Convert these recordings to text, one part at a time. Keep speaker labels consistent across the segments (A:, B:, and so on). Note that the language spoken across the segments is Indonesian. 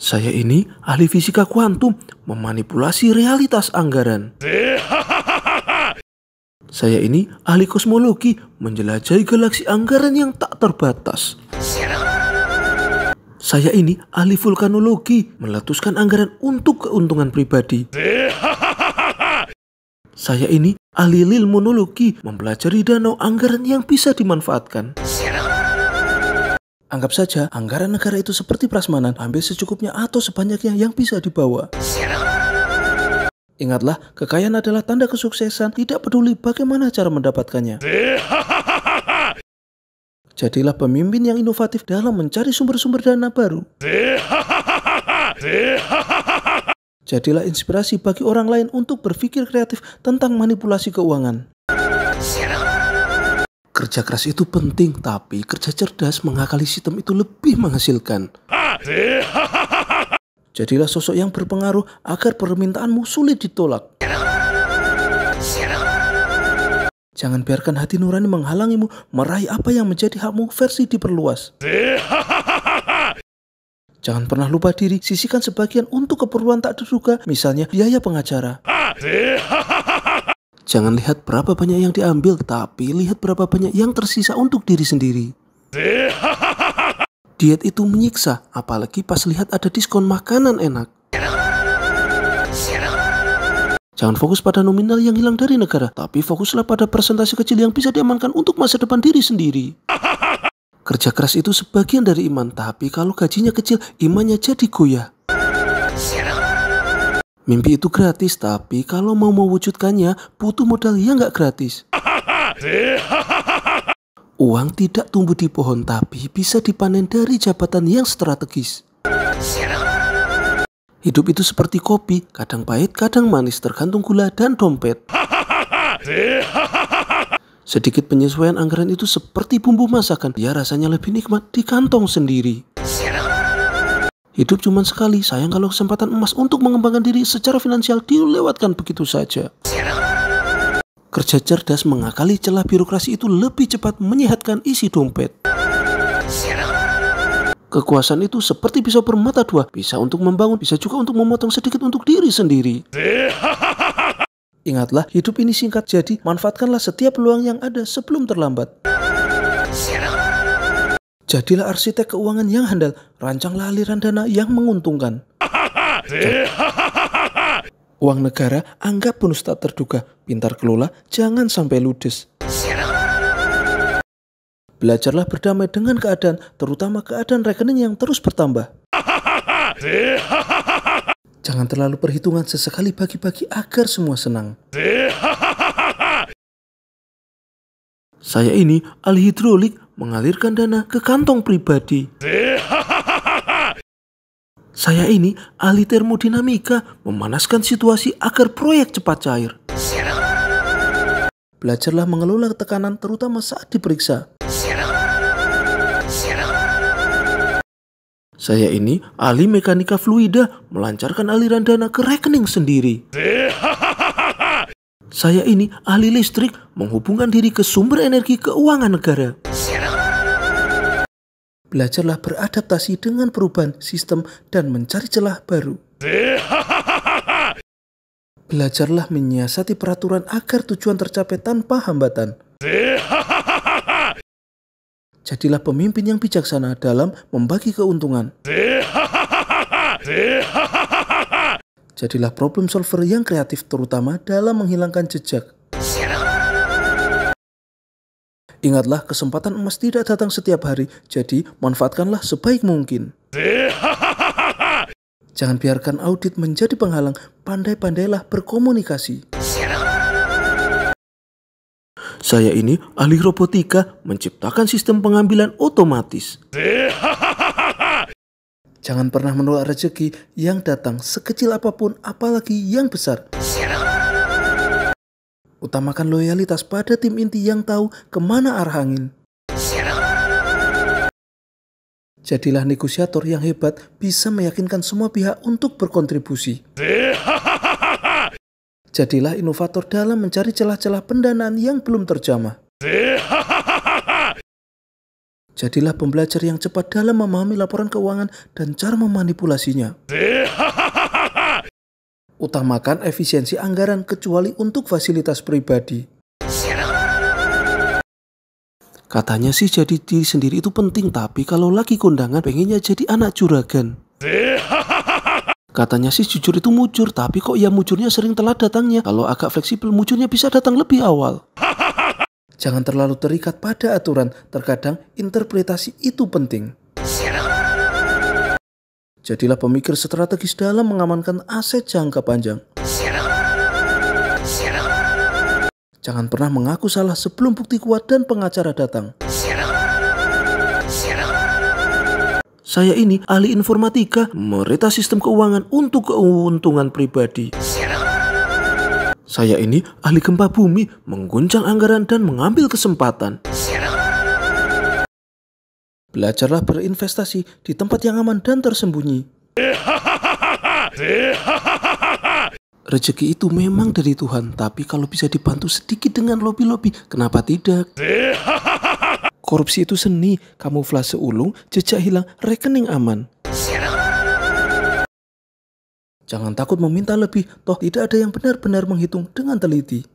A: Saya ini ahli fisika kuantum, memanipulasi realitas anggaran. Saya ini ahli kosmologi, menjelajahi galaksi anggaran yang tak terbatas. Saya ini ahli vulkanologi, meletuskan anggaran untuk keuntungan pribadi. Saya ini ahli lilmonologi, mempelajari danau anggaran yang bisa dimanfaatkan. Anggap saja anggaran negara itu seperti prasmanan, ambil secukupnya atau sebanyaknya yang bisa dibawa. Ingatlah, kekayaan adalah tanda kesuksesan, tidak peduli bagaimana cara mendapatkannya. Jadilah pemimpin yang inovatif dalam mencari sumber-sumber dana baru. Jadilah inspirasi bagi orang lain untuk berpikir kreatif tentang manipulasi keuangan. Kerja keras itu penting, tapi kerja cerdas mengakali sistem itu lebih menghasilkan. Jadilah sosok yang berpengaruh agar permintaanmu sulit ditolak. Jangan biarkan hati nurani menghalangimu meraih apa yang menjadi hakmu versi diperluas. Jangan pernah lupa diri, sisihkan sebagian untuk keperluan tak terduga, misalnya biaya pengacara. Jangan lihat berapa banyak yang diambil, tapi lihat berapa banyak yang tersisa untuk diri sendiri. Diet itu menyiksa, apalagi pas lihat ada diskon makanan enak. Jangan fokus pada nominal yang hilang dari negara, tapi fokuslah pada persentase kecil yang bisa diamankan untuk masa depan diri sendiri. Kerja keras itu sebagian dari iman, tapi kalau gajinya kecil, imannya jadi goyah. Mimpi itu gratis, tapi kalau mau mewujudkannya, butuh modal yang gak gratis. Uang tidak tumbuh di pohon, tapi bisa dipanen dari jabatan yang strategis. Hidup itu seperti kopi, kadang pahit, kadang manis, tergantung gula dan dompet. Sedikit penyesuaian anggaran itu seperti bumbu masakan, dia rasanya lebih nikmat di kantong sendiri. Hidup cuma sekali, sayang kalau kesempatan emas untuk mengembangkan diri secara finansial dilewatkan begitu saja. Kerja cerdas mengakali celah birokrasi itu lebih cepat menyehatkan isi dompet. Kekuasaan itu seperti pisau bermata dua, bisa untuk membangun, bisa juga untuk memotong sedikit untuk diri sendiri. Ingatlah, hidup ini singkat, jadi manfaatkanlah setiap peluang yang ada sebelum terlambat. Jadilah arsitek keuangan yang handal, rancanglah aliran dana yang menguntungkan. Uang negara anggap bonus tak terduga, pintar kelola, jangan sampai ludes. Belajarlah berdamai dengan keadaan, terutama keadaan rekening yang terus bertambah. Jangan terlalu perhitungan, sesekali bagi-bagi agar semua senang. Saya ini ahli hidrolik, mengalirkan dana ke kantong pribadi. Saya ini ahli termodinamika, memanaskan situasi agar proyek cepat cair. Belajarlah mengelola tekanan terutama saat diperiksa. Saya ini ahli mekanika fluida, melancarkan aliran dana ke rekening sendiri. Saya ini ahli listrik, menghubungkan diri ke sumber energi keuangan negara. Belajarlah beradaptasi dengan perubahan sistem dan mencari celah baru. Belajarlah menyiasati peraturan agar tujuan tercapai tanpa hambatan. Jadilah pemimpin yang bijaksana dalam membagi keuntungan. Jadilah problem solver yang kreatif, terutama dalam menghilangkan jejak. Ingatlah, kesempatan emas tidak datang setiap hari, jadi manfaatkanlah sebaik mungkin. Jangan biarkan audit menjadi penghalang, pandai-pandailah berkomunikasi. Saya ini ahli robotika, menciptakan sistem pengambilan otomatis. Jangan pernah menolak rezeki yang datang sekecil apapun, apalagi yang besar. Utamakan loyalitas pada tim inti yang tahu kemana arah angin. Jadilah negosiator yang hebat, bisa meyakinkan semua pihak untuk berkontribusi. Jadilah inovator dalam mencari celah-celah pendanaan yang belum terjamah. Jadilah pembelajar yang cepat dalam memahami laporan keuangan dan cara memanipulasinya. Utamakan efisiensi anggaran kecuali untuk fasilitas pribadi. Katanya sih jadi diri sendiri itu penting, tapi kalau lagi kondangan pengennya jadi anak juragan. Katanya sih jujur itu mujur, tapi kok ya mujurnya sering telat datangnya. Kalau agak fleksibel mujurnya bisa datang lebih awal. Jangan terlalu terikat pada aturan, terkadang interpretasi itu penting. Jadilah pemikir strategis dalam mengamankan aset jangka panjang. Jangan pernah mengaku salah sebelum bukti kuat dan pengacara datang. Saya ini ahli informatika, mereta sistem keuangan untuk keuntungan pribadi. Saya ini ahli gempa bumi, mengguncang anggaran dan mengambil kesempatan. Belajarlah berinvestasi di tempat yang aman dan tersembunyi. Rezeki itu memang dari Tuhan, tapi kalau bisa dibantu sedikit dengan lobby-lobby, kenapa tidak? Korupsi itu seni, kamuflase ulung, jejak hilang, rekening aman. Jangan takut meminta lebih, toh tidak ada yang benar-benar menghitung dengan teliti.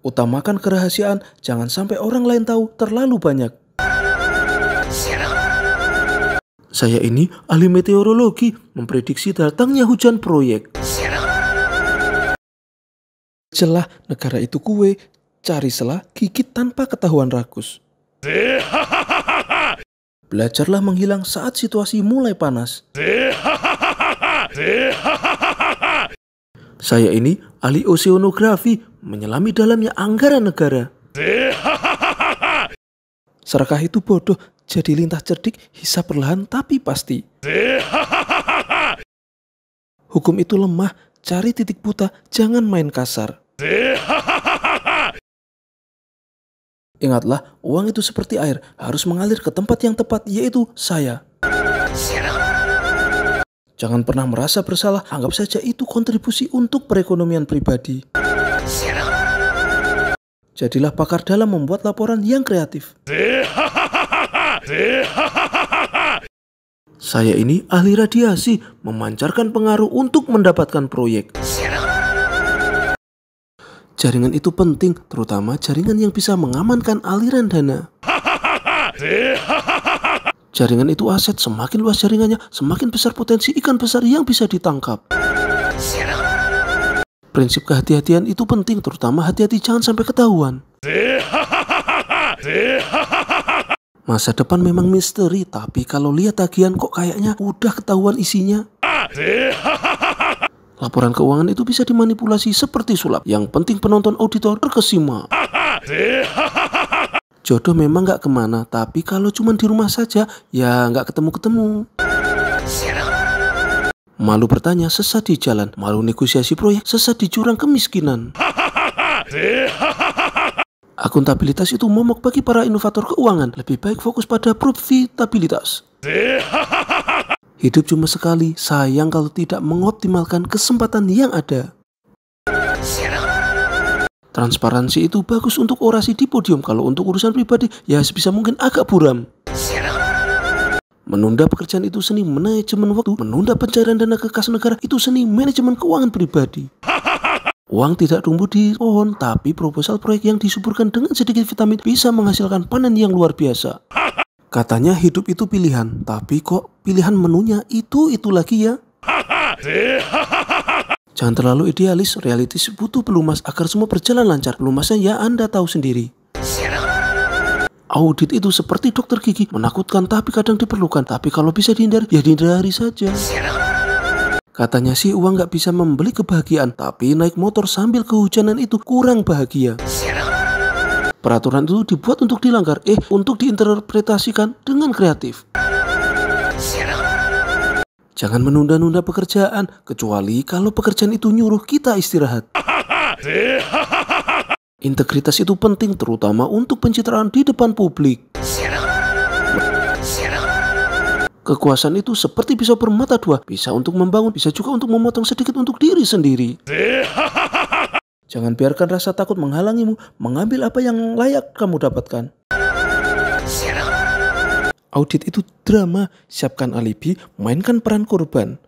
A: Utamakan kerahasiaan, jangan sampai orang lain tahu terlalu banyak. Saya ini ahli meteorologi, memprediksi datangnya hujan proyek. Celah negara itu kue, cari celah, gigit tanpa ketahuan rakus. Belajarlah menghilang saat situasi mulai panas. Saya ini ahli oseanografi, menyelami dalamnya anggaran negara. Serakah itu bodoh, jadi lintah cerdik, hisap perlahan tapi pasti. Hukum itu lemah, cari titik buta, jangan main kasar. Ingatlah, uang itu seperti air, harus mengalir ke tempat yang tepat, yaitu saya. Jangan pernah merasa bersalah, anggap saja itu kontribusi untuk perekonomian pribadi. Jadilah pakar dalam membuat laporan yang kreatif. Saya ini ahli radiasi, memancarkan pengaruh untuk mendapatkan proyek. Jaringan itu penting, terutama jaringan yang bisa mengamankan aliran dana. Jaringan itu aset, semakin luas jaringannya, semakin besar potensi ikan besar yang bisa ditangkap. Prinsip kehati-hatian itu penting, terutama hati-hati jangan sampai ketahuan. Masa depan memang misteri, tapi kalau lihat tagihan kok kayaknya udah ketahuan isinya. Laporan keuangan itu bisa dimanipulasi seperti sulap. Yang penting penonton auditor terkesima. Jodoh memang gak kemana, tapi kalau cuma di rumah saja, ya gak ketemu-ketemu. Malu bertanya, sesat di jalan. Malu negosiasi proyek, sesat di jurang kemiskinan. Akuntabilitas itu momok bagi para inovator keuangan. Lebih baik fokus pada profitabilitas. Hidup cuma sekali, sayang kalau tidak mengoptimalkan kesempatan yang ada. Transparansi itu bagus untuk orasi di podium. Kalau untuk urusan pribadi, ya sebisa mungkin agak buram. Menunda pekerjaan itu seni manajemen waktu. Menunda pencairan dana ke kas negara itu seni manajemen keuangan pribadi. Uang tidak tumbuh di pohon, tapi proposal proyek yang disuburkan dengan sedikit vitamin bisa menghasilkan panen yang luar biasa. Katanya hidup itu pilihan, tapi kok pilihan menunya itu lagi ya? Jangan terlalu idealis, realistis, butuh pelumas agar semua berjalan lancar. Pelumasnya ya Anda tahu sendiri. Audit itu seperti dokter gigi, menakutkan tapi kadang diperlukan. Tapi kalau bisa dihindari, ya dihindari saja. Katanya sih uang gak bisa membeli kebahagiaan, tapi naik motor sambil kehujanan itu kurang bahagia. Peraturan itu dibuat untuk dilanggar, untuk diinterpretasikan dengan kreatif. Jangan menunda-nunda pekerjaan, kecuali kalau pekerjaan itu nyuruh kita istirahat. Integritas itu penting, terutama untuk pencitraan di depan publik. Kekuasaan itu seperti pisau bermata dua, bisa untuk membangun, bisa juga untuk memotong sedikit untuk diri sendiri. Jangan biarkan rasa takut menghalangimu mengambil apa yang layak kamu dapatkan. Audit itu drama, siapkan alibi, mainkan peran korban.